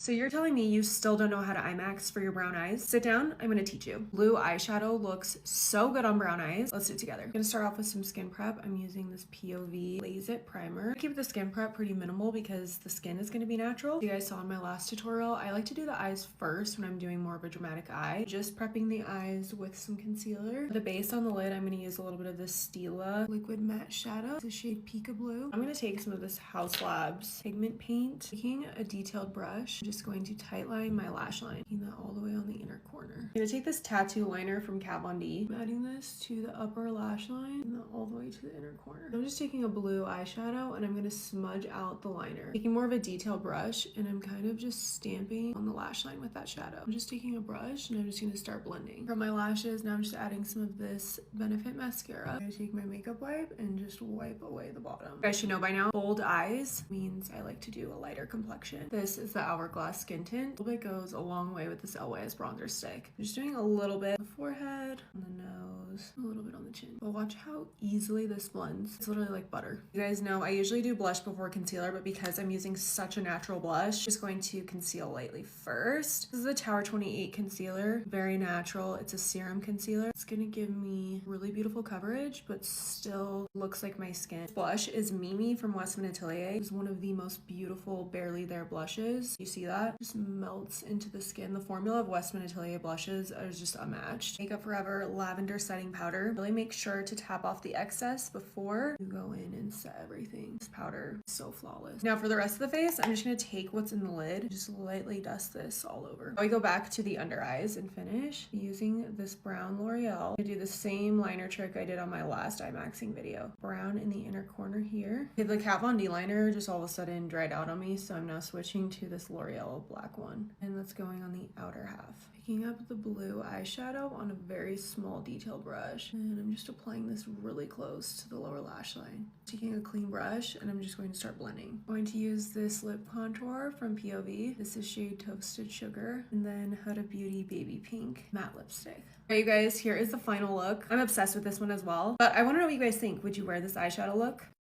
So you're telling me you still don't know how to IMAX for your brown eyes? Sit down, I'm gonna teach you. Blue eyeshadow looks so good on brown eyes. Let's do it together. I'm gonna start off with some skin prep. I'm using this POV Laze It primer. I keep the skin prep pretty minimal because the skin is gonna be natural. You guys saw in my last tutorial, I like to do the eyes first when I'm doing more of a dramatic eye. Just prepping the eyes with some concealer. The base on the lid, I'm gonna use a little bit of this Stila liquid matte shadow. It's the shade Pika Blue. I'm gonna take some of this House Labs pigment paint, taking a detailed brush, just going to tightline my lash line, taking that all the way on the inner corner. I'm gonna take this tattoo liner from Kat Von D. I'm adding this to the upper lash line and then all the way to the inner corner. I'm just taking a blue eyeshadow and I'm gonna smudge out the liner. Taking more of a detailed brush and I'm kind of just stamping on the lash line with that shadow. I'm just taking a brush and I'm just gonna start blending. From my lashes, now I'm just adding some of this Benefit mascara. I'm gonna take my makeup wipe and just wipe away the bottom. You guys should know by now, bold eyes means I like to do a lighter complexion. This is the Hourglass Skin Tint. A little bit goes a long way with this LYS bronzer stick. I'm just doing a little bit on the forehead, on the nose, a little bit on the chin. But watch how easily this blends. It's literally like butter. You guys know I usually do blush before concealer, but because I'm using such a natural blush, just going to conceal lightly first. This is the Tower 28 concealer. Very natural. It's a serum concealer. It's gonna give me really beautiful coverage, but still looks like my skin. This blush is Mimi from Westman Atelier. It's one of the most beautiful Barely There blushes. You see that? Just melts into the skin. The formula of Westman Atelier blushes is just unmatched. Makeup Forever Lavender Setting Powder. Really make sure to tap off the excess before you go in and set everything. This powder is so flawless. Now for the rest of the face, I'm just gonna take what's in the lid, just lightly dust this all over. Now we go back to the under eyes and finish using this brown L'Oreal. I do the same liner trick I did on my last IMAXing video. Brown in the inner corner here. Okay, the Kat Von D liner just all of a sudden dried out on me, so I'm now switching to this L'Oreal black one. And that's going on the outer half. Picking up the blue eyeshadow on a very small detailed brush. And I'm just applying this really close to the lower lash line. Taking a clean brush and I'm just going to start blending. I'm going to use this lip contour from POV. This is shade Toasted Sugar. And then Huda Beauty Baby Pink matte lipstick. All right, you guys, here is the final look. I'm obsessed with this one as well. But I want to know what you guys think. Would you wear this eyeshadow look?